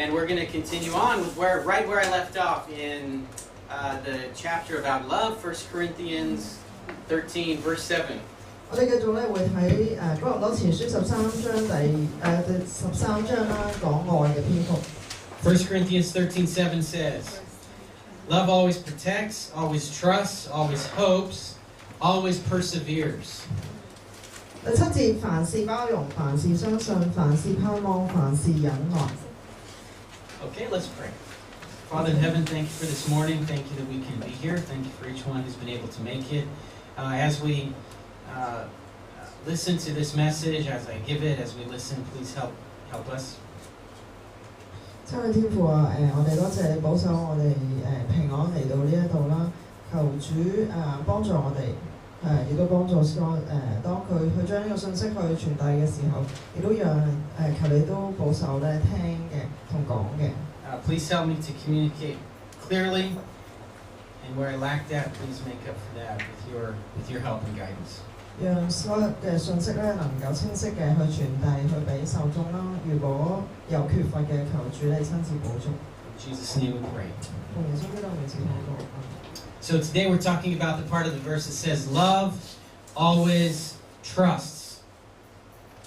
And we're going to continue on with right where I left off in the chapter about love, 1 Corinthians 13, verse 7. 我哋繼續咧會睇哥林多前書13章啦，講愛嘅篇幅。1 Corinthians 13:7 says, "Love always protects, always trusts, always hopes, always perseveres." 第7節，凡事包容，凡事相信，凡事盼望，凡事忍耐。Okay, let's pray. Father in heaven, thank you for this morning. Thank you that we can be here. Thank you for each one who's been able to make it. As we listen to this message, as I give it, as we listen, please help us. 親愛天父啊，我哋多謝你保守我哋平安嚟到呢一度啦，求主幫助我哋，亦都幫助當佢去將呢個信息去傳遞嘅時候，亦都讓求你都保守咧聽嘅同講嘅。Please help me to communicate clearly, and where I lack that, please make up for that with your help and guidance. 讓所有嘅信息咧能夠清晰嘅去傳遞去俾受眾啦。如果有缺乏嘅，求主你親自補足。In Jesus' name we pray. 奉耶穌基督名字禱告。So today we're talking about the part of the verse that says, "Love always trusts."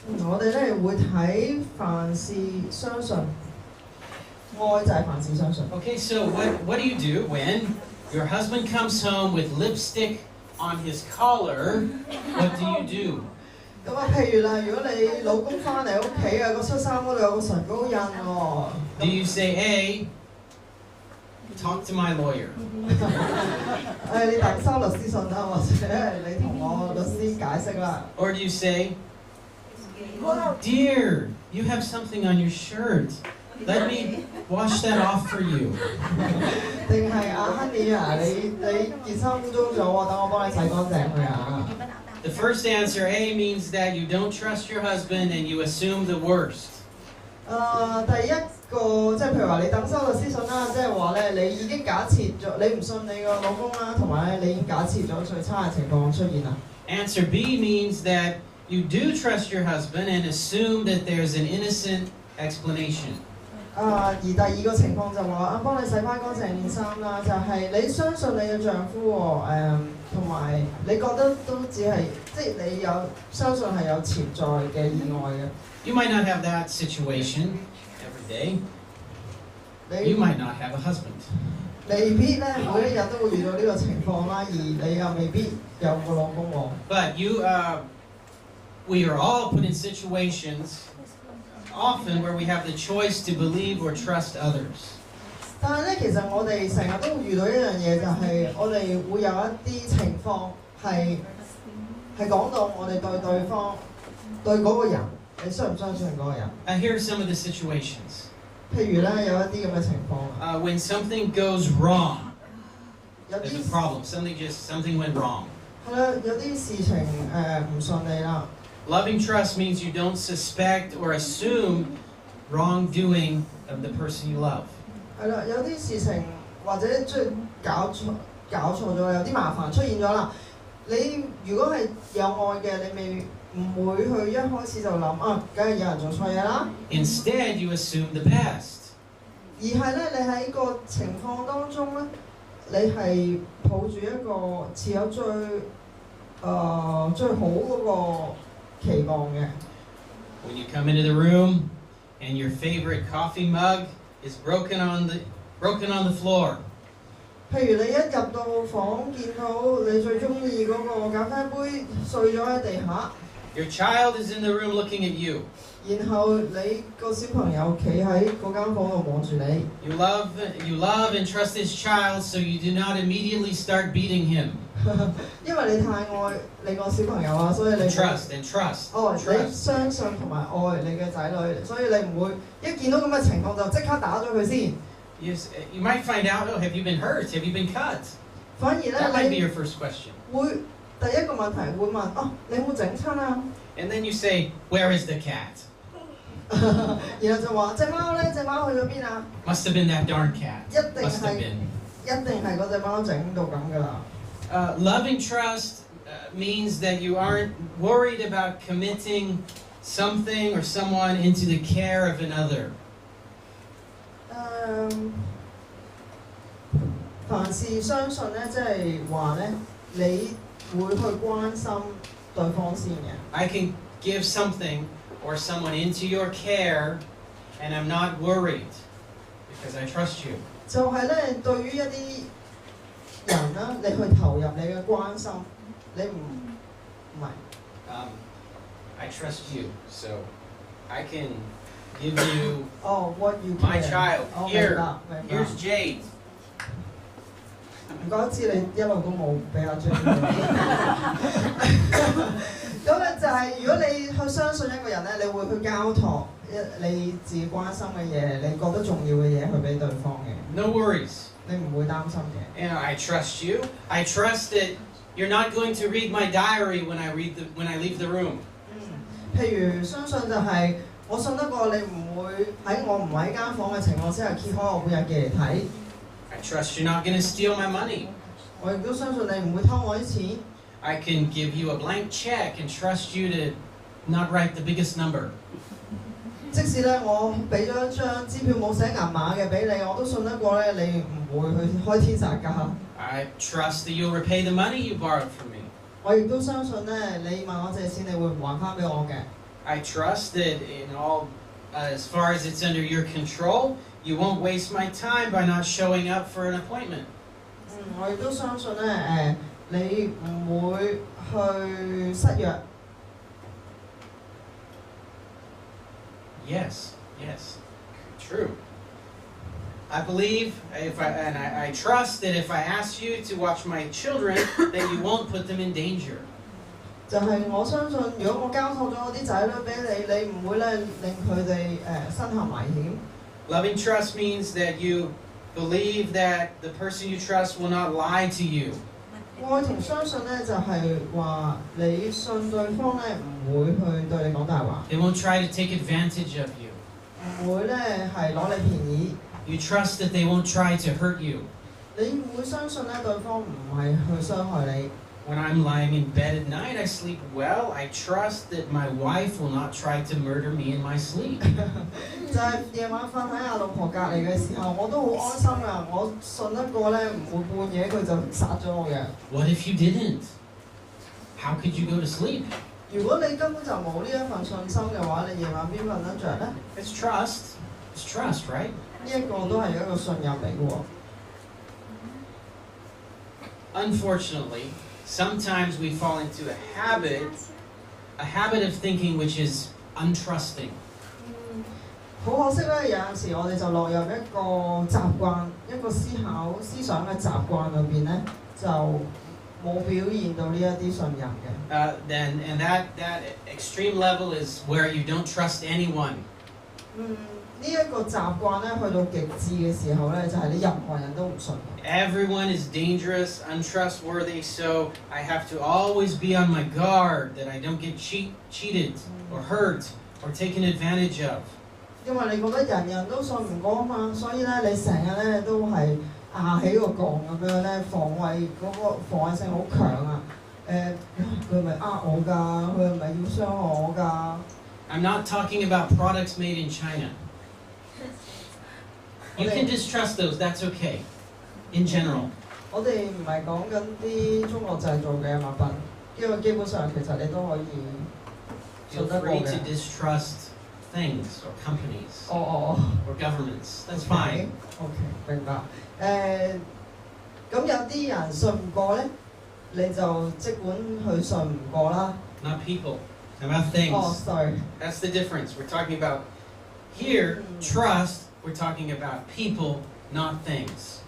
我哋咧會睇凡事相信，愛就係凡事相信。Okay, so what do you do when your husband comes home with lipstick on his collar? What do you do? 咁啊，譬如啦，如果你老公翻嚟屋企啊，個恤衫嗰度有個唇膏印喎。Do you say, "Hey, talk to my lawyer"? 你等收律師信啦，或者你同我律師解釋啦。Or do you say, "Dear, you have something on your shirt. Let me wash that off for you"? 定係Honey啊，你件衫污糟咗喎，等我幫你洗乾淨佢啊。The first answer, A, means that you don't trust your husband and you assume the worst. 第一個即係譬如話你等收律師信啦，即係話咧你已經假設咗你唔信你個老公啦，同埋咧你已經假設咗最差嘅情況出現啦。Answer B means that you do trust your husband and assume that there's an innocent explanation. 而第二個情況就話幫你洗翻乾淨件衫啦，就係你相信你嘅丈夫喎，同埋你覺得都只係即係你有相信係有潛在嘅意外嘅。You might not have that situation every day. You might not have a husband. 未必咧每一日都會遇到呢個情況啦，而你又未必有個老公喎。But we are all put in situations often where we have the choice to believe or trust others. 但係咧，其實我哋成日都會遇到一樣嘢，就係我哋會有一啲情況係講到我哋對對方對嗰個人，你相唔相信嗰個人Here are some of the situations. 譬如咧有一啲咁嘅情況when something goes wrong, 有 there's 啲 a problem. Something went wrong. 係啦，有啲事情唔順利啦。Loving trust means you don't suspect or assume wrongdoing of the person you love. 係啦，有啲事情或者即係搞錯咗，有啲麻煩出現咗啦。你如果係有愛嘅，你唔會去一開始就諗梗係有人做錯嘢啦。Instead, you assume the best. 而係咧，你喺個情況當中咧，你係抱住一個持有最好嗰個期望嘅。When you come into the room and your favorite coffee mug is broken on the floor. 譬如你一入到房見到你最中意嗰個咖啡杯碎咗喺地下。Your child is in the room looking at you. 然後你個小朋友企喺嗰間房度望住你。You love and trust this child, so you do not immediately start beating him. 因為你太愛你個小朋友啦，所以你 trust. 你相信同埋愛你嘅仔女，所以你唔會一見到咁嘅情況就即刻打咗佢先。Yes, you might find out, have you been hurt? Have you been cut? 反而咧， That might be your first question. 會第一個問題會問你有冇整親啊？ And then you say, where is the cat? 然後就話隻貓咧，隻貓去咗邊啊？ Must have been that darn cat. 一定 Must have 係 been. 嗰隻貓整到咁噶啦。Loving trust means that you aren't worried about committing something or someone into the care of another. 凡事相信咧，即係話咧，你會去關心對方先嘅。I can give something or someone into your care, and I'm not worried because I trust you. 就係咧，對於一啲人啦，你去投入你嘅關心，你唔係。I trust you, so I can give you what you my care. child. 明 Here, 白明白。 here's Jade. 唔怪知你一路都冇俾阿 J。咁咧就係如果你去相信一個人咧，你會去交託你自己關心嘅嘢，你覺得重要嘅嘢去俾對方嘅。 No worries. 你唔會擔心嘅。And I trust you. I trust that you're not going to read my diary when I leave the room. 譬如相信就係我信得過你唔會喺我唔喺間房嘅情況之下揭開我每日記嚟睇。I trust you're not going to steal my money. 我亦都相信你唔會偷我啲錢。I can give you a blank check and trust you to not write the biggest number. 即使咧我俾咗一張支票冇寫銀碼嘅俾你，我都信得過咧你唔會去開天殺價。I trust that you'll repay the money you borrowed from me. 我亦都相信咧，你問我借錢，你會唔還翻俾我嘅。I trust that in all, as far as it's under your control, you won't waste my time by not showing up for an appointment. 我亦都相信咧，你唔會去失約。Yes, true. I believe I trust that if I ask you to watch my children, that you won't put them in danger. 就係我相信，如果我交託咗我啲仔女俾你，你唔會咧令佢哋身陷危險。Loving trust means that you believe that the person you trust will not lie to you. 愛同相信咧就係話你信對方咧唔會去對你講大話， They won't try to take advantage of you. 唔會咧係攞你便宜。You trust that they won't try to hurt you. 你會相信咧對方唔係去傷害你。When I'm lying in bed at night, I sleep well. I trust that my wife will not try to murder me in my sleep. 就係夜晚瞓喺阿老婆隔離嘅時候，我都好安心噶。我信得過咧，唔會半夜佢就殺咗我嘅。What if you didn't? How could you go to sleep? 如果你根本就冇呢一份信心嘅話，你夜晚邊瞓得着咧？ It's trust. It's trust, right? 呢一個都係一個信任嚟嘅喎。Unfortunately, sometimes we fall into a habit of thinking which is untrusting. 好可惜咧，有陣時我哋就落入一個習慣、一個思想嘅習慣裏邊咧，就冇表現到呢一啲信任嘅。And that extreme level is where you don't trust anyone. 呢一個習慣咧，去到極致嘅時候咧，就係你任何人都唔信。Everyone is dangerous, untrustworthy, so I have to always be on my guard that I don't get cheated or hurt or taken advantage of. 因為你覺得人人都信唔過啊嘛，所以咧你成日咧都係壓起個槓咁樣咧，防衛性好強啊！佢係咪呃我㗎？佢係咪要傷害我㗎？ I'm not talking about products made in China. You can distrust those, that's okay, in general. 我哋唔係講緊啲中國製造嘅物品，因為基本上其實你都可以 Feel 信得過 free 嘅。 to distrust things or companies 哦 or governments. That's fine. OK， 明白。咁有啲人信唔過咧，你就即管去信唔過啦。Not people, about things. sorry。 That's the difference. We're talking about here, trust, we're talking about people, not things.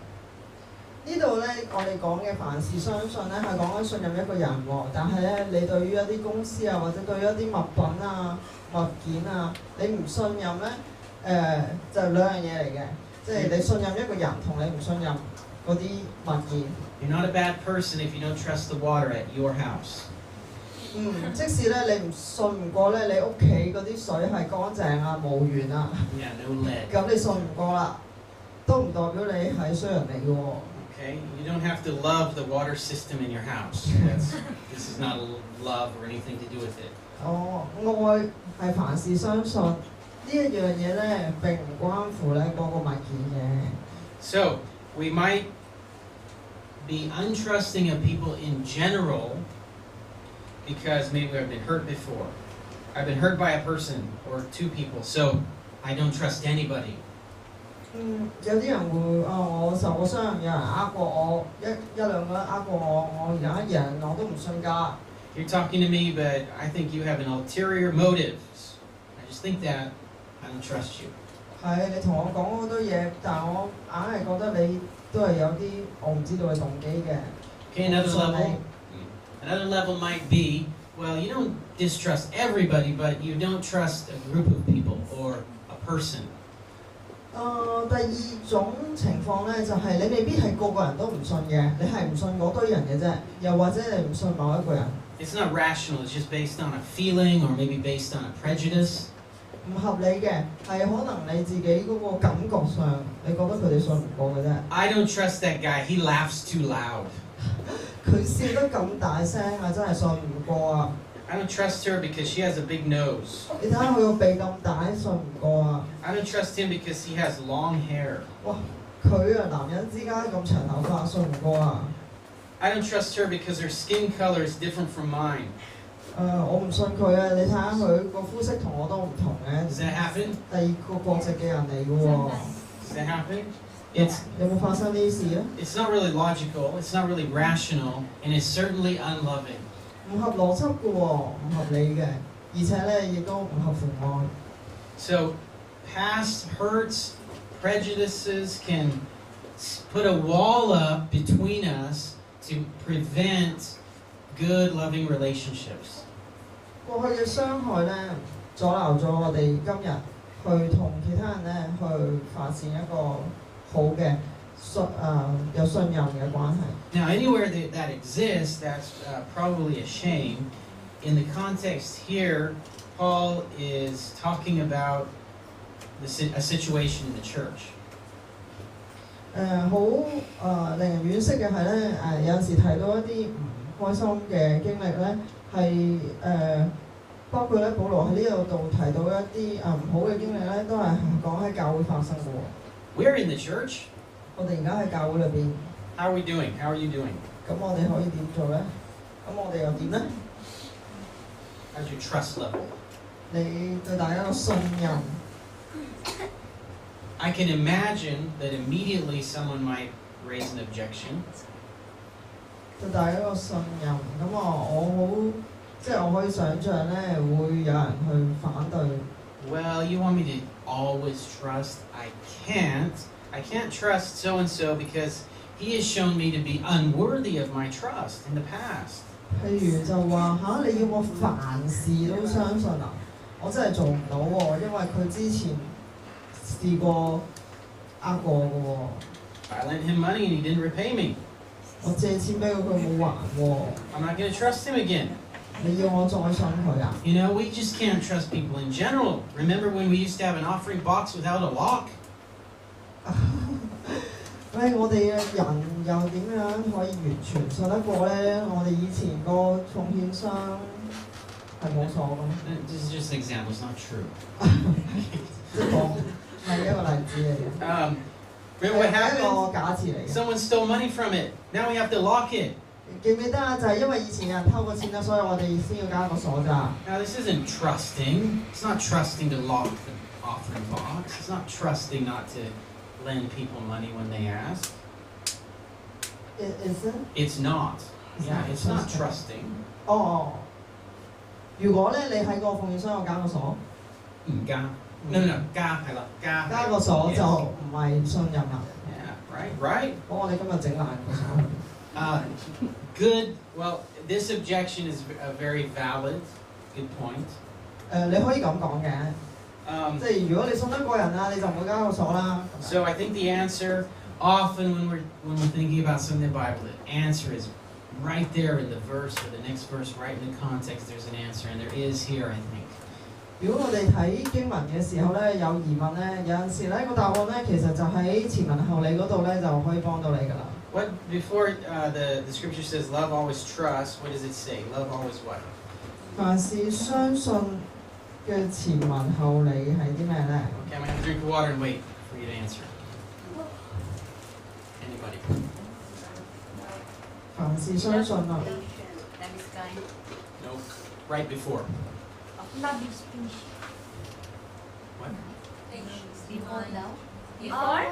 呢度咧，我哋講嘅凡事相信咧，係講緊信任一個人喎。但係咧，你對於一啲公司啊，或者對於一啲物品啊、物件啊，你唔信任咧，就兩樣嘢嚟嘅。即係你信任一個人同你唔信任嗰啲物件。You're not a bad person if you don't trust the water at your house. 即使咧你唔信唔過咧，你屋企嗰啲水係乾淨啊、無鉛啊， Yeah, no lead. 咁你信唔過啦，都唔代表你係衰人嚟嘅喎。Okay? You don't have to love the water system in your house. This is not love or anything to do with it. 愛係凡事相信呢一樣嘢咧，並唔關乎咧嗰個物件嘅。So, we might be untrusting of people in general because maybe I've been hurt before. I've been hurt by a person or two people, so I don't trust anybody. 有啲人會我受過傷，有人呃過我，一兩個人呃過我，我而家贏我都唔信㗎。You're talking to me, but I think you have an ulterior motives. I just think that I don't trust you. 係你同我講好多嘢，但係我硬係覺得你都係有啲我唔知道嘅動機嘅。Okay, another level might be, well, you don't distrust everybody, but you don't trust a group of people or a person. 第二種情況咧，就係你未必係個個人都唔信嘅，你係唔信嗰堆人嘅啫，又或者你唔信某一個人。It's not rational, it's just based on a feeling or maybe based on a prejudice. 唔合理嘅，係可能你自己嗰個感覺上，你覺得佢哋信唔過嘅啫。I don't trust that guy, he laughs too loud. 佢笑得咁大聲啊，真係信唔過啊！ I don't trust her because she has a big nose. 你睇下佢個鼻咁大，信唔過啊！ I don't trust him because he has long hair. 哇，佢啊男人之間咁長頭髮，信唔過啊！ I don't trust her because her skin color is different from mine. 我唔信佢啊！你睇下佢個膚色同我都唔同嘅。Does that happen? 第二個國籍嘅人嚟嘅喎。Does that happen? It's 有冇發生呢啲事啊？ It's not really logical, it's not really rational, and it's certainly unloving. 唔合邏輯嘅喎，唔合理嘅，而且咧亦都唔合乎愛。So, past hurts, prejudices can put a wall up between us to prevent good, loving relationships. 過去嘅傷害咧，阻撓咗我哋今日去同其他人咧去發展一個好嘅有信任嘅關係。Now, anywhere that exists, that's probably a shame. In the context here, Paul is talking about a situation in the church. 好令人惋惜嘅係咧，有陣時睇到一啲唔開心嘅經歷咧，係包括咧，保羅喺呢度提到一啲唔好嘅經歷咧，都係講喺教會發生嘅喎。We're in the church. 我哋而家喺教會裏邊。How are we doing? How are you doing? 咁我哋可以點做咧？咁我哋又點咧？ How's your trust level? 你對大家嘅信任。I can imagine that immediately someone might raise an objection. 對大家個信任，咁我可以想像咧，會有人去反對。Well, you want me to always trust? I can't trust so and so because he has shown me to be unworthy of my trust in the past. 譬如就話你要我凡事都相信啊？我真係做唔到喎，因為佢之前試過呃過嘅喎。I lent him money and he didn't repay me. 我借錢俾佢，佢冇還喎。I'm not going to trust him again. 你要我再信佢啊？ You know, we just can't trust people in general. Remember when we used to have an offering box without a lock? 喂，我哋嘅人又點樣可以完全信得過咧？我哋以前個奉獻箱係冇鎖嘅。This is just an example. It's not true. 即係講係一個例子嚟嘅。Remember what 係一個 happened? 假設嚟嘅。 Someone stole money from it. Now we have to lock it. 記唔記得啊？就係因為以前有人偷過錢啦，所以我哋先要加個鎖咋。Now this isn't trusting. It's not trusting to lock the offering box. It's not trusting not to lend people money when they ask. Is it? It's not. Yeah, it's not trusting. 如果咧你喺個奉獻箱度加個鎖，唔加。No,加係啦，加個鎖就唔係信任啦。Yeah, right. 我哋今日整爛個鎖。Good. Well, this objection is a very valid. Good point. 你可以咁講嘅。即係如果你信得過人啊，你就唔會加個鎖啦。So I think the answer, often when we're thinking about something in the Bible, the answer is right there in the verse or the next verse, right in the context. There's an answer, and there is here, I think. 如果我哋睇經文嘅時候咧，有疑問咧，有陣時咧個答案咧，其實就喺前文後理嗰度咧，就可以幫到你㗎啦。What before the scripture says love always trusts? What does it say? Love always what? 凡事相信嘅前文後理係啲咩咧 Okay, I'm gonna have to drink water and wait for you to answer. Anybody? 凡事相信啊。That is kind. No, right before. Love is patient. What? Before now. Before?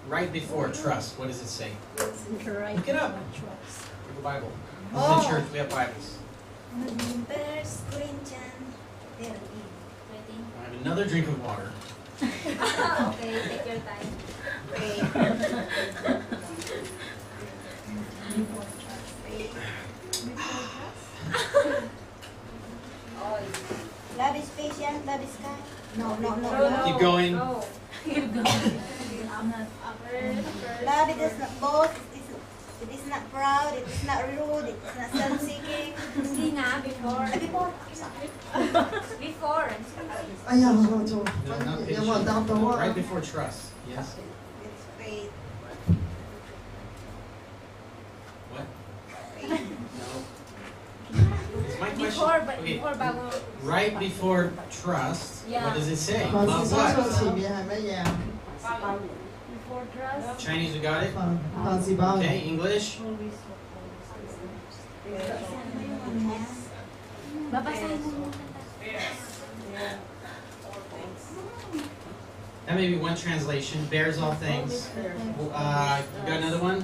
Right before trust. What does it say? Right. Look it up. Trust. Give the Bible. This is Oh. in church. We have Bibles. 1 Corinthians 13. I have another drink of water. Okay, take your time. Pray. Love is patient, love is kind. No. Keep going. Go. Keep going. I'm not Love it is not boast, it is not proud, it is not rude, it is not self-seeking. Hindi nga, before. Before. Before. 哎呀，我做 No, not 有冇人答到 patient. 啊 Right？ before trust. Yes. It's faith. What? No. It's my question. Before, but Okay. before bago. Right before trust. Yeah. What does it say? 凡 Love 事相信 what? 前面係乜嘢啊？ Before trust. Chinese, we got it. 凡事包容。 Okay. English. Babasahin mo muna. That may be one translation. Bears all things. You got another one?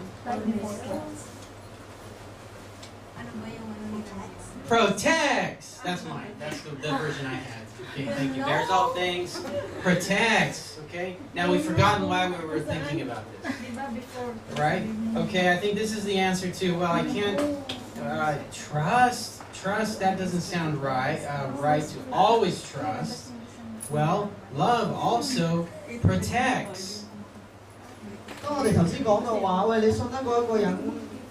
Protects. That's mine. That's the version I had. Okay, thank you. Bears all things. Protects. Okay. Now we've forgotten why we were thinking about this. Diba before? Right? Okay. I think this is the answer to. Well, I can't trust. Trust. That doesn't sound right. Right to always trust. Well, love also protects. 當我哋頭先講到話，喂，你信得嗰一個人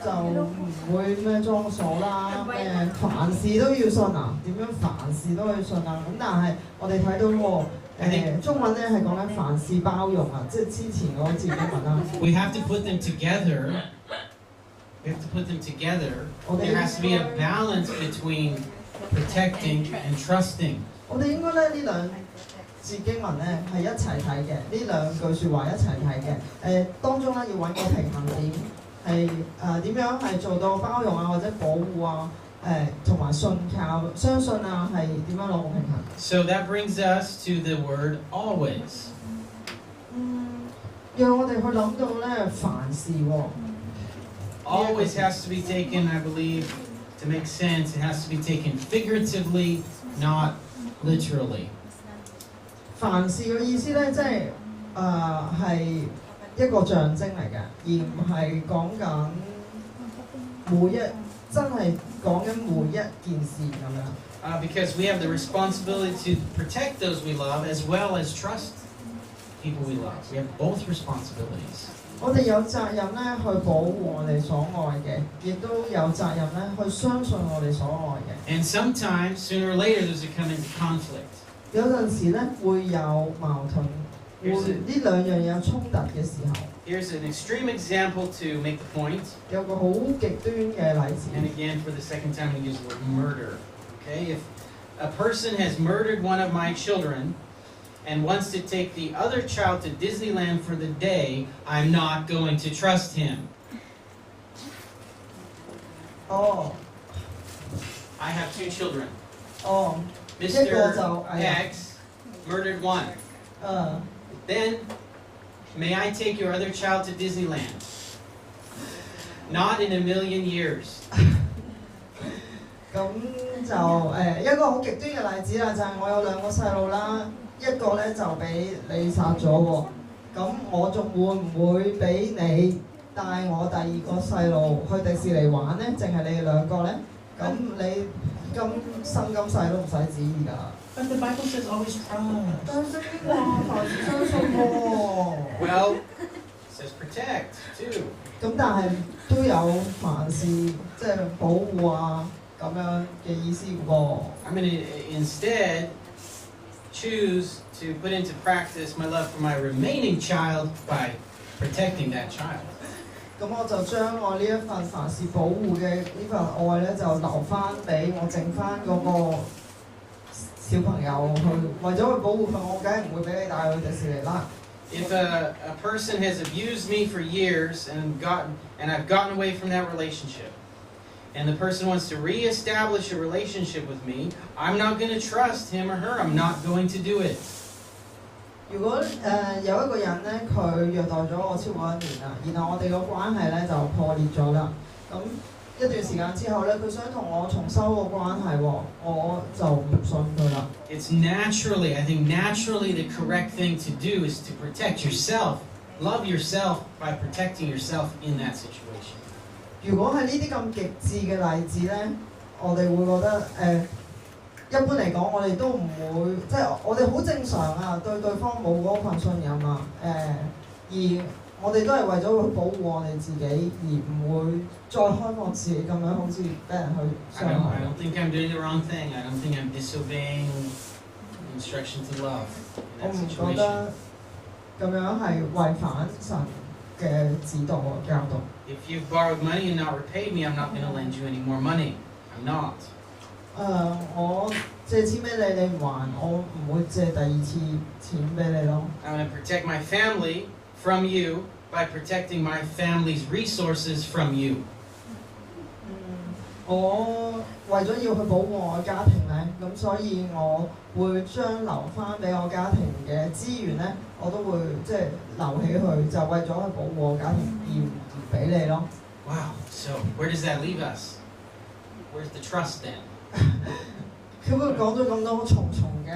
就唔會咩裝傻啦，咩凡事都要信啊？點樣凡事都要信啊？咁但係我哋睇到喎，中文咧係講緊凡事包容啊，即係之前嗰字英文啦。We have to put them together. We have to put them together. There has to be a balance between protecting and trusting. 我哋應該咧呢兩字經文咧係一齊睇嘅，呢兩句説話一齊睇嘅。當中咧要揾個平衡點，係點樣係做到包容啊，或者保護啊，同埋信靠、相信啊，係點樣攞個平衡？ So that brings us to the word always. 讓我哋去諗到咧凡事喎。 Always has to be taken, I believe, to make sense. It has to be taken figuratively, not literally. 凡事嘅意思咧，即係係一個象徵嚟嘅，而唔係講緊真係講緊每一件事咁樣。Because we have the responsibility to protect those we love as well as trust people we love. We have both responsibilities. 我哋有責任咧去保護我哋所愛嘅，亦都有責任咧去相信我哋所愛嘅。 And sometimes, sooner or later, those will come into conflict. 有陣時咧會有矛盾，呢兩樣嘢有衝突嘅時候。 Here's an extreme example to make the point. 有個好極端嘅例子。 And again, for the second time, we use the word murder. Okay? If a person has murdered one of my children and wants to take the other child to Disneyland for the day, I'm not going to trust him. 哦 I have two children. 哦， Mr. 一個就X murdered one. Then, may I take your other child to Disneyland? Not in a million years. 咁就一個好極端嘅例子啦，就係我有兩個細路啦，一個咧就俾你殺咗喎，咁我仲會唔會俾你帶我第二個細路去迪士尼玩咧？淨係你哋兩個咧？咁你今世都唔使旨意㗎。 But the Bible says always trust. 但係聖經話凡事相信喎。 Well, it says protect too. 咁但係都有凡事即係保護啊咁樣嘅意思喎。 I'm going to instead choose to put into practice my love for my remaining child by protecting that child. 咁我就將我呢一份凡事保護嘅呢份愛咧，就留翻俾我剩翻嗰個小朋友去，為咗去保護佢，我梗係唔會俾你帶佢去迪士尼啦。 If a person has abused me for years and I've gotten away from that relationship. and the person wants to reestablish a relationship with me, I'm not going to trust him or her. I'm not going to do it. 如果有一個人咧，佢虐待咗我超過1年啦，然後我哋個關係咧就破裂咗啦。咁一段時間之後咧，佢想同我重修個關係喎，我就唔信佢啦。It's naturally, I think naturally the correct thing to do is to protect yourself. Love yourself by protecting yourself in that situation. 如果係呢啲咁極致嘅例子咧，我哋會覺得一般嚟講，我哋都唔會，即係我哋好正常啊，對對方冇嗰份信任啊，而我哋都係為咗去保護我哋自己，而唔會再開放自己咁樣，好似俾人去傷害。I don't think I'm doing the wrong thing. I don't think I'm disobeying instruction to love 我 in 唔 that 覺 situation. 得咁樣係違反神嘅指導啊教導。If you've borrowed money and not repaid me, I'm not going to lend you any more money. I'm not. 我借錢俾你，你唔還，我唔會借第二次錢俾你咯。I'm going to protect my family from you by protecting my family's resources from you. 我為咗要去保護我家庭咧，咁所以我會將留翻俾我家庭嘅資源咧，我都會即係留起佢，就為咗去保護我家庭而唔俾你咯。Wow. So where does that leave us? Where's the trust then? 佢會講咗咁多重重嘅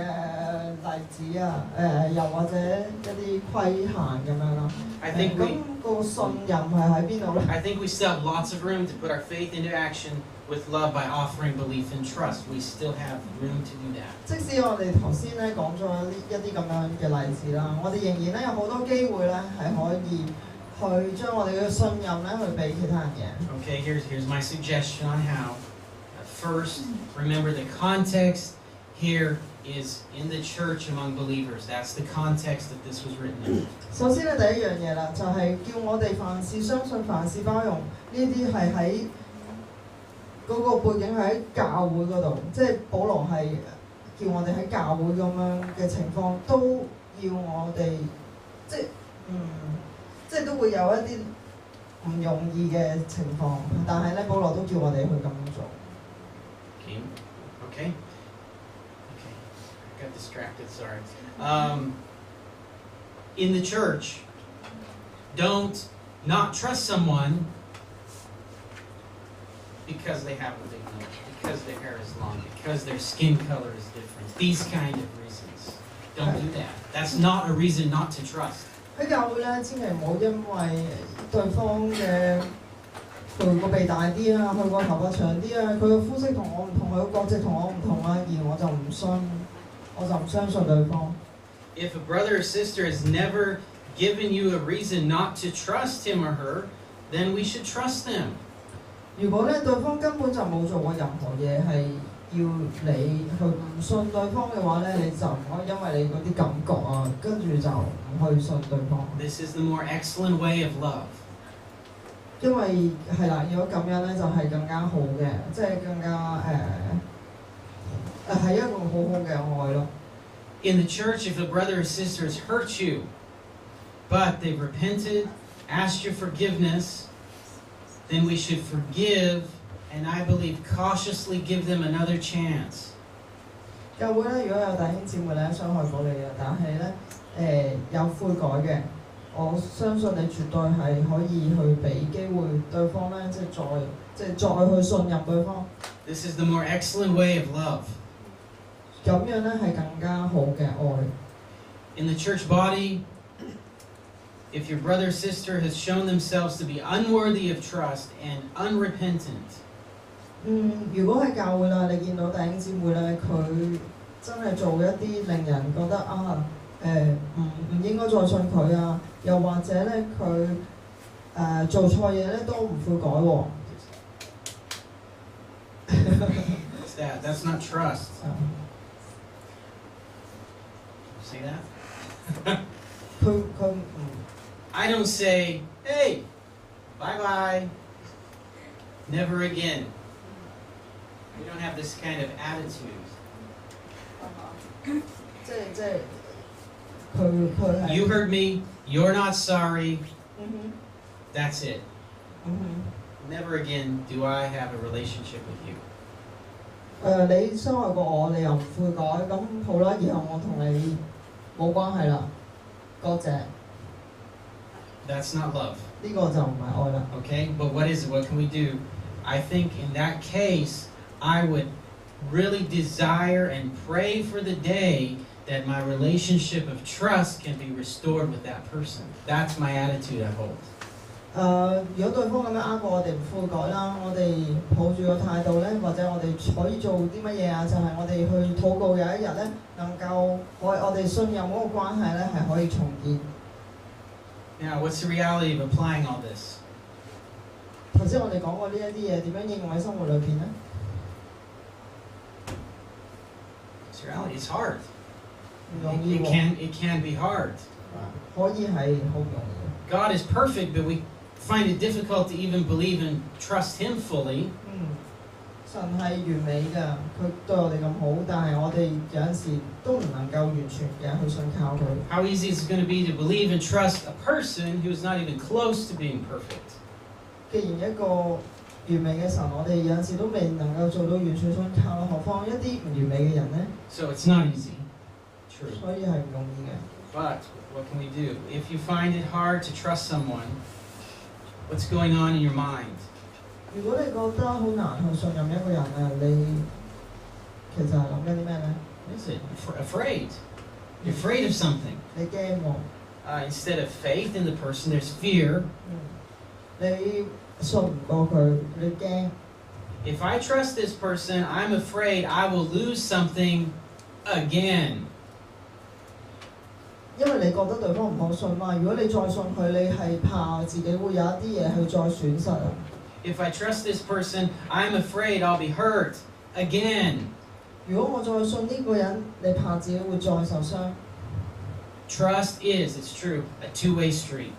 例子啊，又或者一啲規限咁樣咯。咁個信任係喺邊度咧 I think we still have lots of room to put our faith into action with love by offering belief and trust. We still have room to do that. 即使我哋頭先咧講咗一啲咁樣嘅例子啦，我哋仍然咧有好多機會咧係可以去將我哋嘅信任咧去俾其他人嘅。Okay, here's my suggestion on how. First, remember the context here is in the church among believers. That's the context that this was written in. 首先咧第一樣嘢啦，就係叫我哋凡事相信、凡事包容，呢啲係喺嗰個背景喺教會嗰度，即係保羅係叫我哋喺教會咁樣嘅情況，都要我哋即係都會有一啲唔容易嘅情況，但係咧保羅都叫我哋去咁樣做。Okay. I got distracted, sorry. In the church, don't not trust someone because they have a big nose, because their hair is long, because their skin color is different. These kind of reasons. Don't do that. That's not a reason not to trust. 喺教會咧，千祈唔好因為對方嘅佢個鼻大啲啊，佢個頭髮長啲啊，佢個膚色同我唔同，佢個國籍同我唔同啊，而我就唔相信對方。If a brother or sister has never given you a reason not to trust him or her, then we should trust them. 如果咧對方根本就冇做過任何嘢係要你去唔信對方嘅話咧，你就唔可以因為你嗰啲感覺啊，跟住就唔去信對方。This is the more excellent way of love. 因為係啦，如果咁樣咧就係更加好嘅，即係更加係一個好好嘅愛咯。In the church, if a brother or sister has hurt you, but they've repented, asked your forgiveness, then we should forgive, and I believe cautiously give them another chance. 教會咧，如果有弟兄姊妹咧傷害過你嘅，但係咧有悔改嘅，我相信你絕對係可以去俾機會對方咧，再去信任對方。This is the more excellent way of love. 咁樣咧係更加好嘅愛。In the church body, if your brother or sister has shown themselves to be unworthy of trust and unrepentant, 如果喺教會啦，你見到弟兄姊妹咧，佢真係做一啲令人覺得啊唔應該再信佢啊，又或者咧佢做錯嘢咧都唔悔改喎。what's that? That's not trust. See that? I don't say, hey, bye-bye, never again. We don't have this kind of attitude. You heard me, you're not sorry, that's it. never again do I have a relationship with you. 你傷害過我，你又唔悔改，咁好啦，以後我同你冇關係啦，多謝。 That's not love. 呢個就唔係愛啦。 Okay, but what is it? What can we do? I think in that case, I would really desire and pray for the day that my relationship of trust can be restored with that person. That's my attitude, I hold. 如果對方咁樣呃過我哋唔悔改啦，我哋抱住個態度咧，或者我哋可以做啲乜嘢啊？就係、我哋去禱告有一日咧，能夠我哋信任嗰個關係咧係可以重建。 Now, what's the reality of applying all this? 頭先我哋講過呢一啲嘢點樣應用喺生活裏邊咧？ It's reality. It's hard. 唔容易 It 喎， can be hard. 可以係好唔容易。 God is perfect, but we find it difficult to even believe and trust Him fully. 神係完美嘅，佢對我哋咁好，但係我哋有陣時都唔能夠完全嘅去信靠佢。 How easy is it going to be to believe and trust a person who is not even close to being perfect? 既然一個完美嘅神，我哋有陣時都未能夠做到完全信靠，何況一啲唔完美嘅人呢？ So it's not easy. True. 所以係唔容易嘅。 But what can we do? If you find it hard to trust someone, what's going on in your mind? 如果你覺得好難去信任一個人啊，你其實係諗緊啲咩呢？ What is it? Afraid. You're afraid of something. 你驚喎， Instead of faith in the person, there's fear. 你信唔過佢，你驚。 If I trust this person, I'm afraid I will lose something again. 因為你覺得對方唔可信嘛，如果你再信佢，你係怕自己會有一啲嘢去再損失啊。 If I trust this person, I'm afraid I'll be hurt again. 如果我再信呢個人，你怕自己會再受傷。 Trust is, it's true, a two-way street.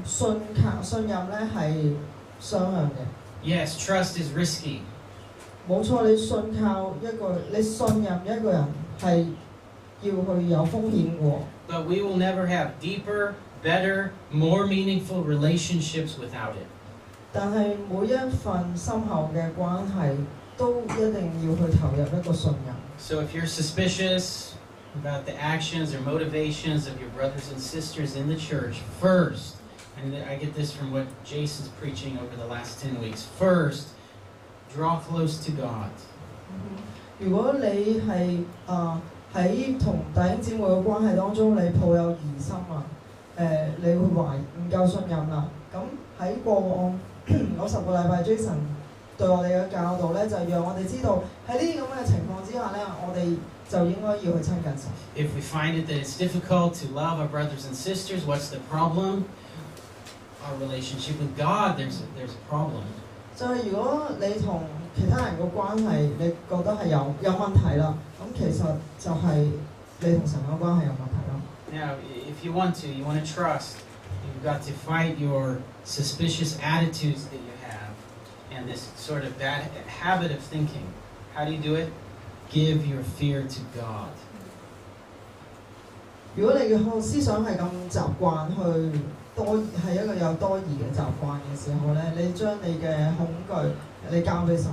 信任咧係雙向嘅。 Yes, trust is risky. 冇錯，你信任一個人係要去有風險嘅。 But we will never have deeper, better, more meaningful relationships without it. 但係每一份深厚嘅關係都一定要去投入一個信任。 So if you're suspicious about the actions or motivations of your brothers and sisters in the church, first, and I get this from what Jason's preaching over the last 10 weeks, first, draw close to God. 如果你係喺同弟兄姊妹嘅關係當中，你抱有疑心啊，你會唔夠信任啦。咁喺過往嗰10個禮拜 ，Jason 對我哋嘅教導咧，就係讓我哋知道喺呢啲咁嘅情況之下咧，我哋就應該要去親近神。If we find it that it's difficult to love our brothers and sisters, what's the problem? Our relationship with God, there's a problem. 就係如果你同其他人嘅關係，你覺得係有問題啦，咁其實就係你同神嘅關係有問題咯。 Now, if you want to trust, you've got to fight your suspicious attitudes that you have and this sort of bad habit of thinking. How do you do it? Give your fear to God. 如果你嘅思想係咁習慣去係一個有多疑嘅習慣嘅時候咧，你將你嘅恐懼你交俾神。